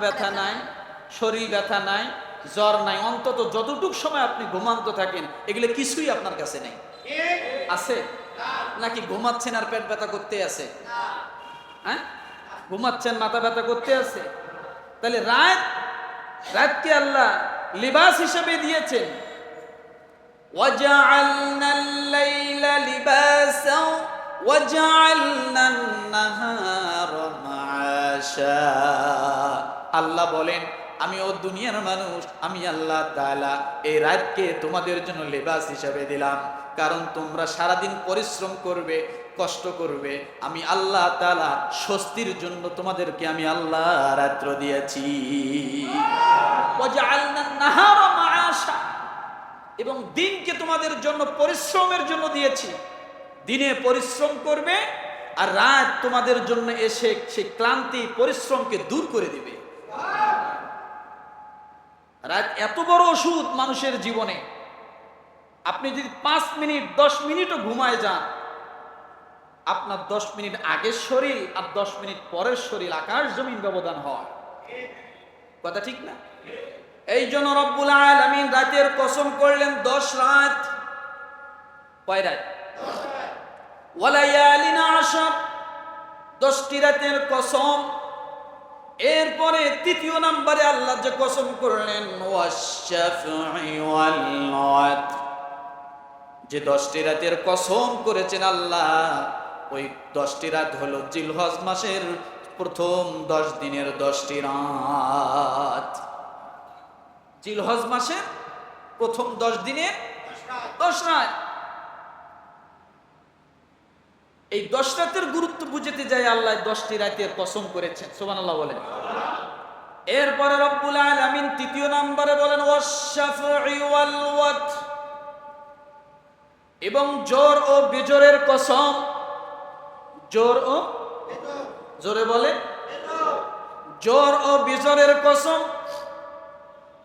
ব্যথা নাই, শরীর ব্যথা নাই, জ্বর নাই, অন্তত যতটুক সময় আপনি ঘুমান্ত থাকেন এগুলো কিছুই আপনার কাছে নেই। আছে নাকি ঘুমাচ্ছেন আর পেট ব্যথা করতে আছে? হ্যাঁ, ঘুমাচ্ছেন মাথা ব্যথা করতে আছে। তাহলে রাতকে আল্লাহ লিবাস হিসেবে দিয়েছেন। وَجَعَلْنَا اللَّيْلَ لِبَاسًا وَجَعَلْنَا النَّهَارَ مَعَاشًا। আল্লাহ বলেন, আমি ও দুনিয়ার মানুষ, আমি আল্লাহ তাআলা এই রাতকে তোমাদের জন্য লিবাস হিসেবে দিলাম। কারণ তোমরা সারাদিন পরিশ্রম করবে, কষ্ট করবে, আমি আল্লাহ তাআলা স্বস্তির জন্য তোমাদেরকে আমি আল্লাহ রাত্র দিয়েছি। وَجَعَلْنَا النَّهَارَ مَعَاشًا, এবং দিনকে তোমাদের জন্য পরিশ্রমের জন্য দিয়েছি। দিনে পরিশ্রম করবে আর রাত তোমাদের জন্য এসে সেই ক্লান্তি পরিশ্রমকে দূর করে দিবে। রাত এত বড় ওষুধ মানুষের জীবনে। আপনি যদি 5 মিনিট 10 মিনিটও ঘুমায় যান, আপনার 10 মিনিট আগের শরীর আর 10 মিনিট পরের শরীর আকাশ জমিন ব্যবধান হয়। কথা ঠিক না? এই জন্য রব্বুল আলামিন রাতের কসম করলেন 10 রাত। কয় রাত? ওয়ালায়ালিন আশর, 10টি রাতের কসম। এরপরে তৃতীয় নম্বরে আল্লাহ যে কসম করলেন ওয়াশ-শাফঈ ওয়াল ওয়াতর, যে 10টি রাতের কসম করেছেন আল্লাহ, ওই 10টি রাত হলো জিলহজ মাসের প্রথম 10 দিনের 10টি রাত। জিলহজ মাসের প্রথম 10 দিনের 10 রাত। এই 10 রাতের গুরুত্ব বুঝতে যায় আল্লাহ 10টি রাতের কসম করেছেন। সুবহানাল্লাহ বলেন। এরপরে রব্বুল আলামিন তৃতীয় নম্বরে বলেন ওয়াশ-শাফঈ ওয়াল ওয়াতর, এবং জোর ও বিজোরের কসম। জোর ও জোরে বলে জোর ও বিজোরের কসম।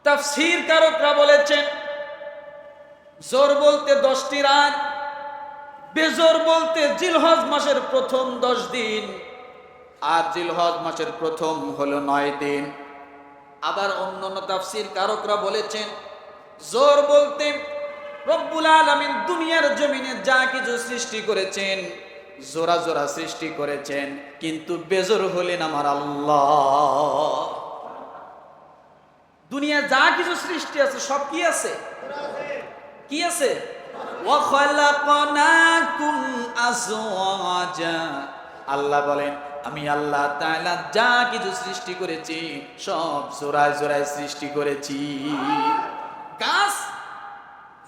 তাফসীর কারকরা বলেছেন জোর বলতে 10টি রাত, বেজোর বলতে জিলহজ মাসের প্রথম 10 দিন, আর জিলহজ মাসের প্রথম হলো 9 দিন। আবার অন্যান্য তাফসীর কারকরা বলেছেন জোর বলতে রব্বুল আলামিন দুনিয়ার জমিনে যা কিছু সৃষ্টি করেছেন জোড়া জোড়া সৃষ্টি করেছেন, কিন্তু বেজোর হলেন আমার আল্লাহ। দুনিয়া যা কিছু সৃষ্টি আছে সব কি আছে? কি আছে? ওয়া খালাকনাকুম আজওয়াজা, আল্লাহ বলেন আমি আল্লাহ তাআলা যা কিছু সৃষ্টি করেছি সব জোড়ায় জোড়ায় সৃষ্টি করেছি। গাছ,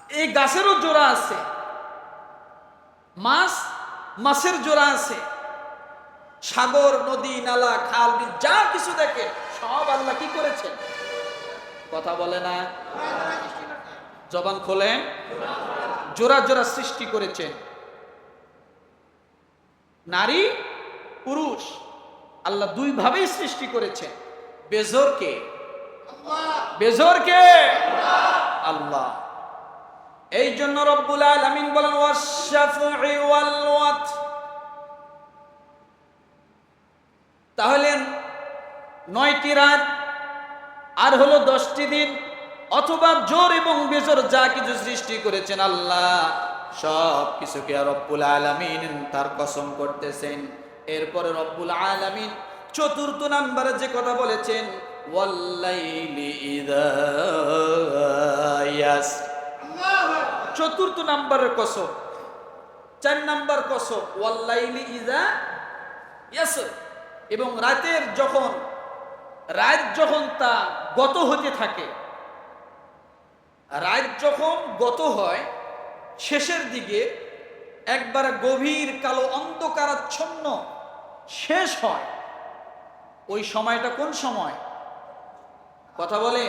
এই গাছেরও জোড়া আছে। মাছের জোড়া আছে। সাগর, নদী, নালা, খাল, বিল যা কিছু দেখে সব আল্লাহ কি করেছেন? কথা বলে না, জবান খোলেন। জোড়া জোড়া সৃষ্টি করেছেন। নারী পুরুষ আল্লাহ দুই ভাবেই সৃষ্টি করেছেন। বেজোরকে আল্লাহ। এই জন্য রব্বুল আলামিন বলেন ওয়াশ-শাফঈ ওয়াল ওয়াতর। তাহলে 9টি রাত আর হলো 10টি দিন, অথবা জোর এবং বেজোর যা কিছু সৃষ্টি করেছেন আল্লাহ সব কিছুকে রব্বুল আলামিন তার কসম করতেছেন। এরপরে রব্বুল আলামিন চতুর্থ নম্বরে যে কথা বলেছেন ওয়াল্লাইলি ইযা ইয়াস, চতুর্থ নম্বরের কসম। 4 নম্বর কসম ওয়াল্লাইলি ইযা ইয়াস, এবং রাত যখন তা গত হতে থাকে, রাত যখন গত হয় শেষের দিকে একবার গভীর কালো অন্ধকারাচ্ছন্ন শেষ হয়, ওই সময়টা কোন সময়? কথা বলে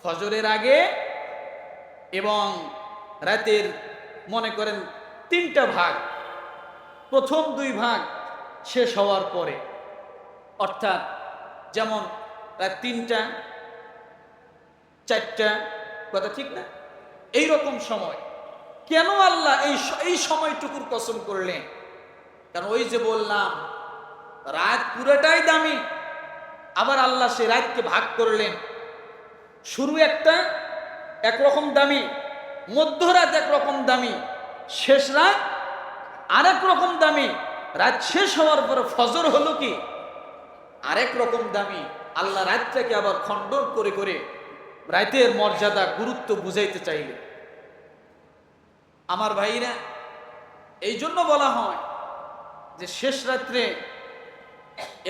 ফজরের আগে এবং রাতের মনে করেন 3টা ভাগ, প্রথম 2 ভাগ শেষ হওয়ার পরে, অর্থাৎ যেমন রাত 3টা 4টা, কথা ঠিক না? এই রকম সময়। কেন আল্লাহ এই সময়টুকুর কসম করলেন? কারণ ওই যে বললাম রাত পুরোটাই দামি, আবার আল্লাহ সে রাতকে ভাগ করলেন, শুরু একটা একরকম দামি, মধ্যরাত একরকম দামি, শেষ রাত আরেক রকম দামি। রাত শেষ হওয়ার পর ফজর হলো কি আরেক রকম দামি। আল্লাহ রাতটাকে আবার খণ্ডন করে করে রাতের মর্যাদা গুরুত্ব বুঝাইতে চাইলে। আমার ভাইরা, এই জন্য বলা হয় যে শেষ রাত্রে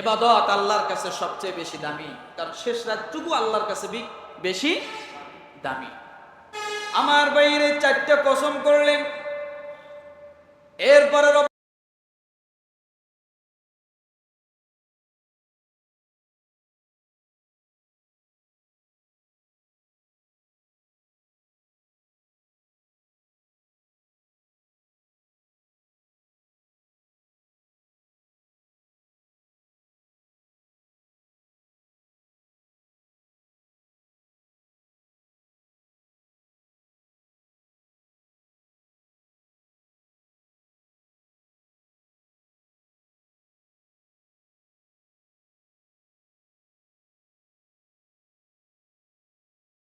ইবাদত আল্লাহর কাছে সবচেয়ে বেশি দামি, কারণ শেষ রাতটুকু আল্লাহর কাছে বেশি দামি। আমার ভাইরে 4টা কসম করলেন, এরপরে